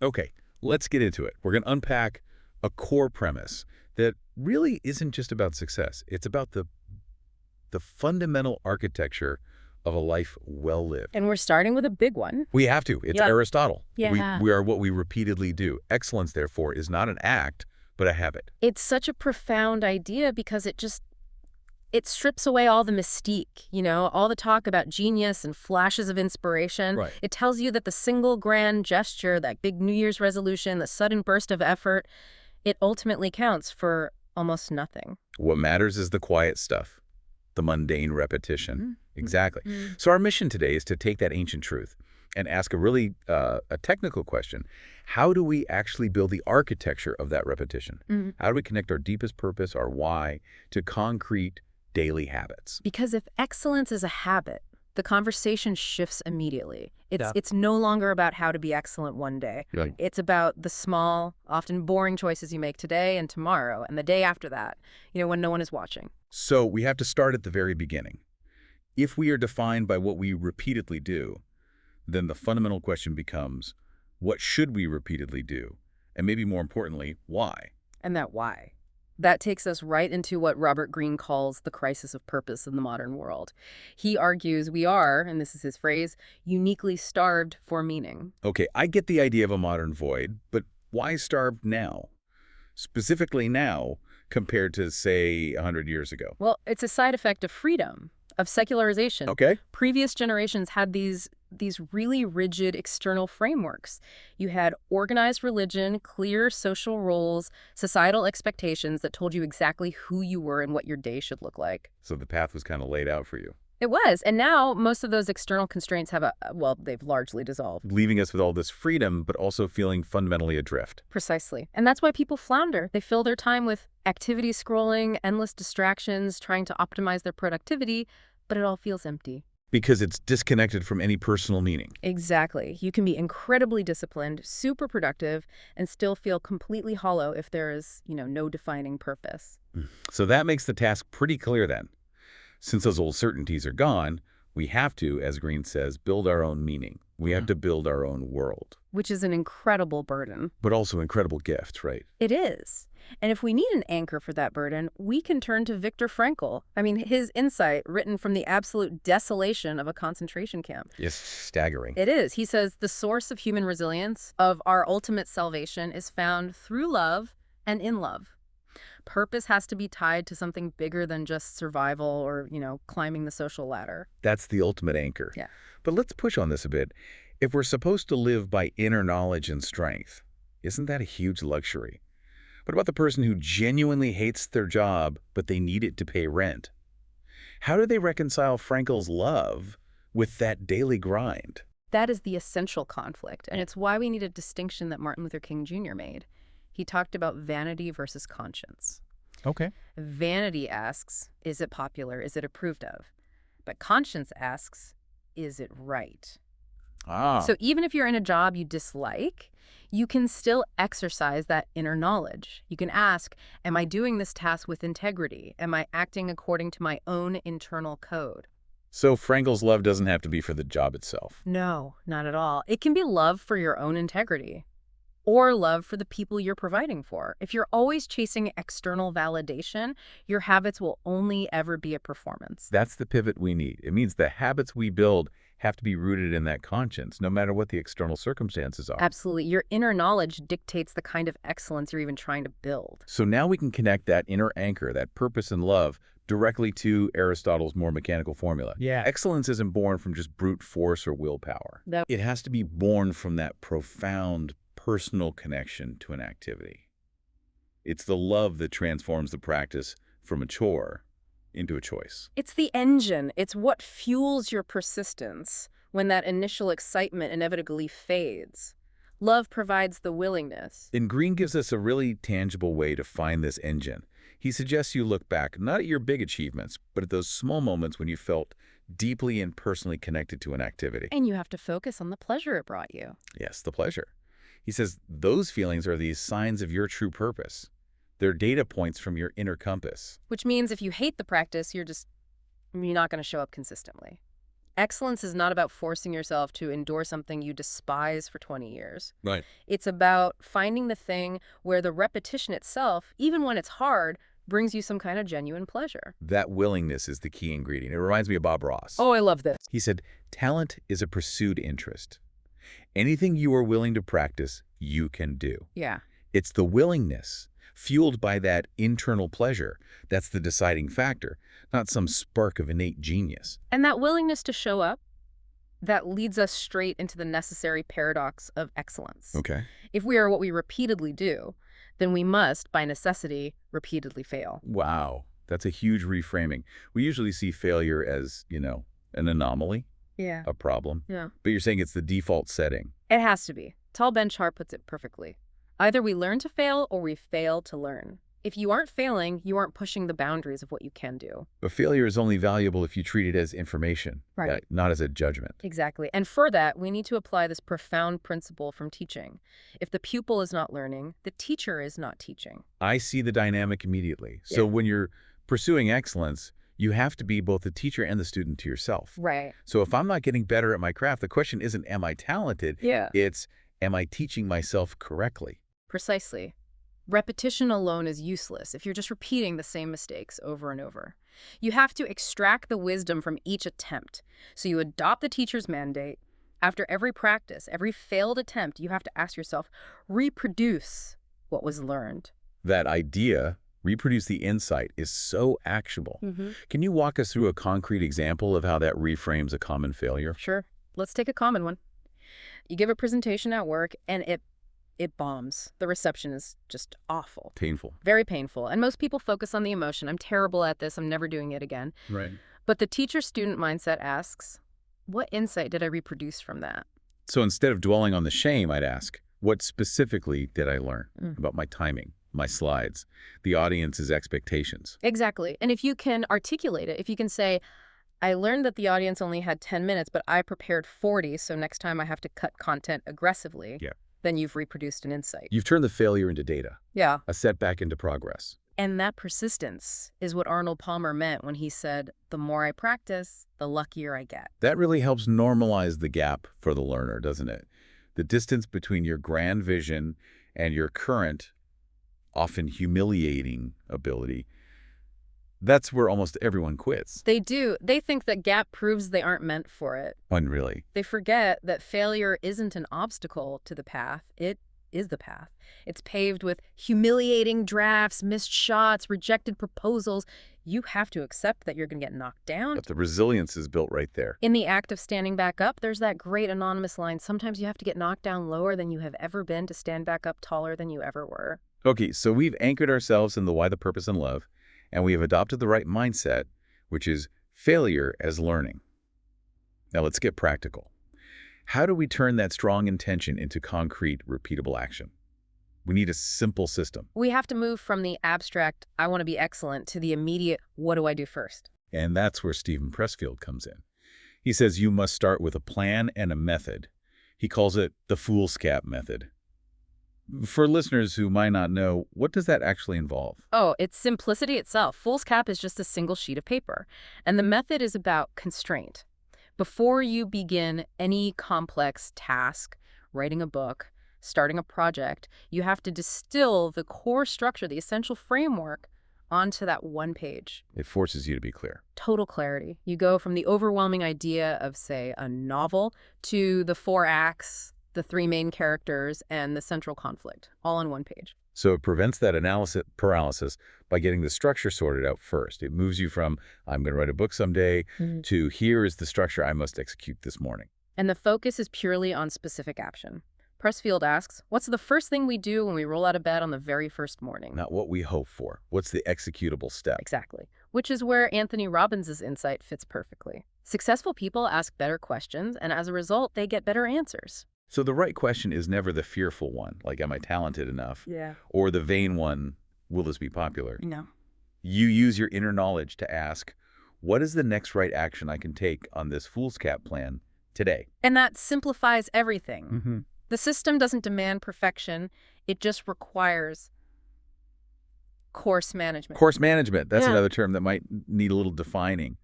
Okay, let's get into it. We're going to unpack a core premise that really isn't just about success. It's about the fundamental architecture of a life well lived. And we're starting with a big one. We have to. It's Yeah. Aristotle. Yeah. We are what we repeatedly do. Excellence, therefore, is not an act, but a habit. It's such a profound idea because it strips away all the mystique, all the talk about genius and flashes of inspiration. Right. It tells you that the single grand gesture, that big New Year's resolution, the sudden burst of effort, it ultimately counts for almost nothing. What matters is the quiet stuff, the mundane repetition. Mm-hmm. Exactly. Mm-hmm. So our mission today is to take that ancient truth and ask a really a technical question. How do we actually build the architecture of that repetition? Mm-hmm. How do we connect our deepest purpose, our why, to concrete daily habits? Because if excellence is a habit, the conversation shifts immediately. Yeah. It's no longer about how to be excellent one day. Right. It's about the small, often boring choices you make today and tomorrow and the day after that, when no one is watching. So we have to start at the very beginning. If we are defined by what we repeatedly do, then the fundamental question becomes, what should we repeatedly do? And maybe more importantly, why? And that why. That takes us right into what Robert Greene calls the crisis of purpose in the modern world. He argues we are, and this is his phrase, uniquely starved for meaning. Okay, I get the idea of a modern void, but why starved now? Specifically now compared to, say, 100 years ago. Well, it's a side effect of freedom, of secularization. Okay. Previous generations had these really rigid external frameworks. You had organized religion, clear social roles, societal expectations that told you exactly who you were and what your day should look like. So the path was kind of laid out for you, It was. And now most of those external constraints have they've largely dissolved. leaving us with all this freedom, but also feeling fundamentally adrift. Precisely. And that's why people flounder. They fill their time with activity scrolling, endless distractions, trying to optimize their productivity, but it all feels empty. Because it's disconnected from any personal meaning. Exactly. You can be incredibly disciplined, super productive, and still feel completely hollow if there is, no defining purpose. So that makes the task pretty clear then. Since those old certainties are gone, we have to, as Greene says, build our own meaning. We have to build our own world. Which is an incredible burden. But also incredible gift, right? It is. And if we need an anchor for that burden, we can turn to Viktor Frankl. I mean, his insight written from the absolute desolation of a concentration camp. It's staggering. It is. He says the source of human resilience, of our ultimate salvation, is found through love and in love. Purpose has to be tied to something bigger than just survival or, climbing the social ladder. That's the ultimate anchor. Yeah. But let's push on this a bit. If we're supposed to live by inner knowledge and strength, isn't that a huge luxury? What about the person who genuinely hates their job, but they need it to pay rent? How do they reconcile Frankl's love with that daily grind? That is the essential conflict, and it's why we need a distinction that Martin Luther King Jr. made. He talked about vanity versus conscience. Okay. Vanity asks, is it popular? Is it approved of? But conscience asks, is it right? So even if you're in a job you dislike, you can still exercise that inner knowledge. You can ask, am I doing this task with integrity? Am I acting according to my own internal code? So Frankl's love doesn't have to be for the job itself. No, not at all. It can be love for your own integrity or love for the people you're providing for. If you're always chasing external validation, your habits will only ever be a performance. That's the pivot we need. It means the habits we build have to be rooted in that conscience, no matter what the external circumstances are. Absolutely. Your inner knowledge dictates the kind of excellence you're even trying to build. So now we can connect that inner anchor, that purpose and love, directly to Aristotle's more mechanical formula. Yeah. Excellence isn't born from just brute force or willpower. It has to be born from that profound personal connection to an activity. It's the love that transforms the practice from a chore into a choice. It's the engine. It's what fuels your persistence when that initial excitement inevitably fades. Love provides the willingness. And Greene gives us a really tangible way to find this engine. He suggests you look back, not at your big achievements, but at those small moments when you felt deeply and personally connected to an activity. And you have to focus on the pleasure it brought you. Yes, the pleasure. He says those feelings are these signs of your true purpose. They're data points from your inner compass. Which means if you hate the practice, you're not going to show up consistently. Excellence is not about forcing yourself to endure something you despise for 20 years. Right. It's about finding the thing where the repetition itself, even when it's hard, brings you some kind of genuine pleasure. That willingness is the key ingredient. It reminds me of Bob Ross. Oh, I love this. He said, talent is a pursued interest. Anything you are willing to practice, you can do. Yeah. It's the willingness, fueled by that internal pleasure, that's the deciding factor, not some spark of innate genius. And that willingness to show up, that leads us straight into the necessary paradox of excellence. Okay. If we are what we repeatedly do, then we must, by necessity, repeatedly fail. Wow. That's a huge reframing. We usually see failure as, an anomaly, Yeah. a problem. Yeah. But you're saying it's the default setting. It has to be. Tal Ben-Shahar puts it perfectly. Either we learn to fail or we fail to learn. If you aren't failing, you aren't pushing the boundaries of what you can do. But failure is only valuable if you treat it as information, Right. not as a judgment. Exactly. And for that, we need to apply this profound principle from teaching. If the pupil is not learning, the teacher is not teaching. I see the dynamic immediately. So Yeah. when you're pursuing excellence, you have to be both the teacher and the student to yourself. Right. So if I'm not getting better at my craft, the question isn't, am I talented? Yeah. It's, am I teaching myself correctly? Precisely. Repetition alone is useless if you're just repeating the same mistakes over and over. You have to extract the wisdom from each attempt. So you adopt the teacher's mandate. After every practice, every failed attempt, you have to ask yourself, reproduce what was learned. That idea, reproduce the insight, is so actionable. Can you walk us through a concrete example of how that reframes a common failure? Sure. Let's take a common one. You give a presentation at work and it bombs. The reception is just awful. Painful. Very painful. And most people focus on the emotion. I'm terrible at this. I'm never doing it again. Right. But the teacher-student mindset asks, what insight did I reproduce from that? So instead of dwelling on the shame, I'd ask, what specifically did I learn about my timing, my slides, the audience's expectations? Exactly. And if you can articulate it, if you can say, I learned that the audience only had 10 minutes, but I prepared 40, so next time I have to cut content aggressively, then you've reproduced an insight. You've turned the failure into data, Yeah. a setback into progress. And that persistence is what Arnold Palmer meant when he said, the more I practice, the luckier I get. That really helps normalize the gap for the learner, doesn't it? The distance between your grand vision and your current, often humiliating ability. That's where almost everyone quits. They do. They think that gap proves they aren't meant for it. When really, They forget that failure isn't an obstacle to the path. It is the path. It's paved with humiliating drafts, missed shots, rejected proposals. You have to accept that you're going to get knocked down. but the resilience is built right there. In the act of standing back up, there's that great anonymous line, sometimes you have to get knocked down lower than you have ever been to stand back up taller than you ever were. Okay, so we've anchored ourselves in the why, the purpose, and love, and we have adopted the right mindset, which is failure as learning. Now let's get practical. How do we turn that strong intention into concrete, repeatable action? We need a simple system. We have to move from the abstract, I want to be excellent, to the immediate, what do I do first? And that's where Stephen Pressfield comes in. He says you must start with a plan and a method. He calls it the fool's cap method. For listeners who might not know, what does that actually involve? Oh, it's simplicity itself. Fool's cap is just a single sheet of paper. And the method is about constraint. Before you begin any complex task, writing a book, starting a project, you have to distill the core structure, the essential framework, onto that one page. It forces you to be clear. Total clarity. You go from the overwhelming idea of, say, a novel to the 4 acts, the 3 main characters, and the central conflict, all on one page. So it prevents that analysis paralysis by getting the structure sorted out first. It moves you from, I'm going to write a book someday, to here is the structure I must execute this morning. And the focus is purely on specific action. Pressfield asks, what's the first thing we do when we roll out of bed on the very first morning? Not what we hope for. What's the executable step? Exactly. Which is where Anthony Robbins' insight fits perfectly. Successful people ask better questions, and as a result, they get better answers. So the right question is never the fearful one, like, am I talented enough? Yeah. Or the vain one, will this be popular? No. You use your inner knowledge to ask, what is the next right action I can take on this fool's cap plan today? And that simplifies everything. The system doesn't demand perfection. It just requires course management. Course management, that's another term that might need a little defining.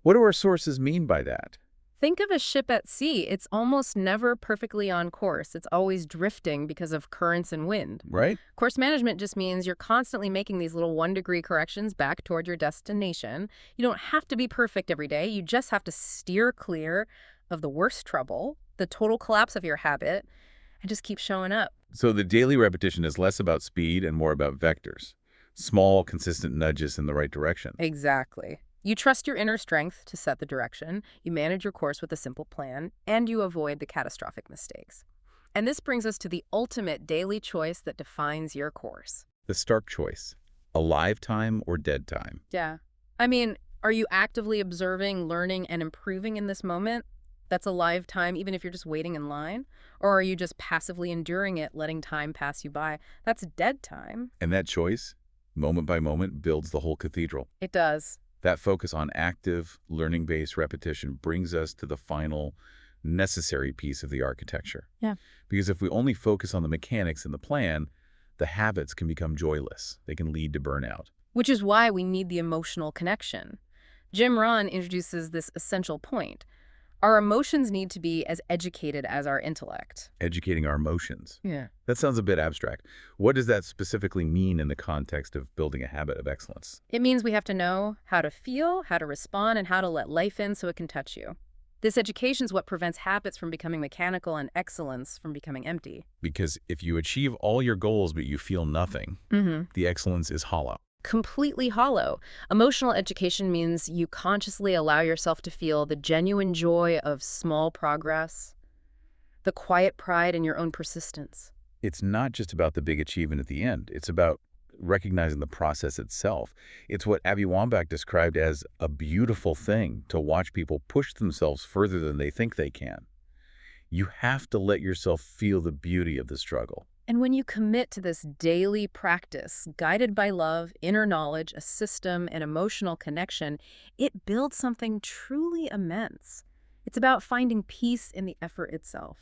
What do our sources mean by that? Think of a ship at sea. It's almost never perfectly on course. It's always drifting because of currents and wind. Right? Course management just means you're constantly making these little 1-degree corrections back toward your destination. You don't have to be perfect every day. You just have to steer clear of the worst trouble, the total collapse of your habit, and just keep showing up. So the daily repetition is less about speed and more about vectors. Small, consistent nudges in the right direction. Exactly. You trust your inner strength to set the direction, you manage your course with a simple plan, and you avoid the catastrophic mistakes. And this brings us to the ultimate daily choice that defines your course. The stark choice. Alive time or dead time? Yeah. I mean, are you actively observing, learning, and improving in this moment? That's alive time, even if you're just waiting in line? Or are you just passively enduring it, letting time pass you by? That's dead time. And that choice, moment by moment, builds the whole cathedral. It does. That focus on active, learning-based repetition brings us to the final, necessary piece of the architecture. Yeah. Because if we only focus on the mechanics and the plan, the habits can become joyless. They can lead to burnout. Which is why we need the emotional connection. Jim Rohn introduces this essential point. Our emotions need to be as educated as our intellect. Educating our emotions. Yeah. That sounds a bit abstract. What does that specifically mean in the context of building a habit of excellence? It means we have to know how to feel, how to respond, and how to let life in so it can touch you. This education is what prevents habits from becoming mechanical and excellence from becoming empty. Because if you achieve all your goals but you feel nothing, the excellence is hollow. Completely hollow. Emotional education means you consciously allow yourself to feel the genuine joy of small progress, the quiet pride in your own persistence. It's not just about the big achievement at the end. It's about recognizing the process itself. It's what Abby Wambach described as a beautiful thing to watch people push themselves further than they think they can. You have to let yourself feel the beauty of the struggle. And when you commit to this daily practice, guided by love, inner knowledge, a system, and emotional connection, it builds something truly immense. It's about finding peace in the effort itself.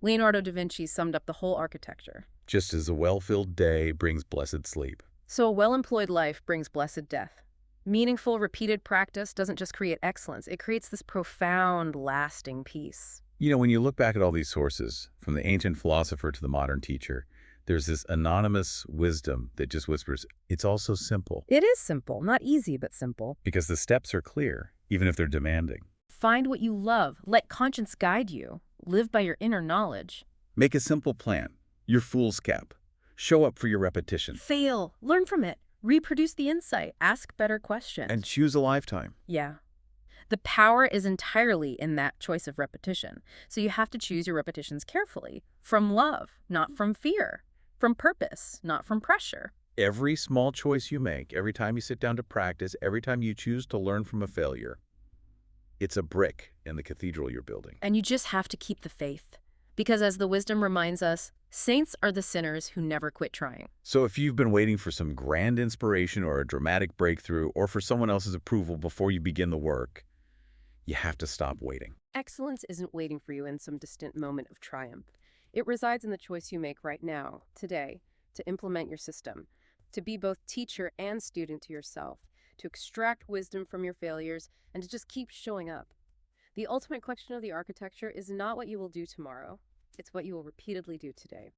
Leonardo da Vinci summed up the whole architecture. Just as a well-filled day brings blessed sleep. So a well-employed life brings blessed death. Meaningful, repeated practice doesn't just create excellence, it creates this profound, lasting peace. You know, when you look back at all these sources, from the ancient philosopher to the modern teacher, there's this anonymous wisdom that just whispers, it's all so simple. It is simple, not easy, but simple. Because the steps are clear, even if they're demanding. Find what you love. Let conscience guide you. Live by your inner knowledge. Make a simple plan. Your fool's cap. Show up for your repetition. Fail. Learn from it. Reproduce the insight. Ask better questions. And choose a lifetime. Yeah. The power is entirely in that choice of repetition. So you have to choose your repetitions carefully. From love, not from fear. From purpose, not from pressure. Every small choice you make, every time you sit down to practice, every time you choose to learn from a failure, it's a brick in the cathedral you're building. And you just have to keep the faith. Because as the wisdom reminds us, saints are the sinners who never quit trying. So if you've been waiting for some grand inspiration or a dramatic breakthrough or for someone else's approval before you begin the work, you have to stop waiting. Excellence isn't waiting for you in some distant moment of triumph. It resides in the choice you make right now, today, to implement your system, to be both teacher and student to yourself, to extract wisdom from your failures, and to just keep showing up. The ultimate question of the architecture is not what you will do tomorrow. It's what you will repeatedly do today.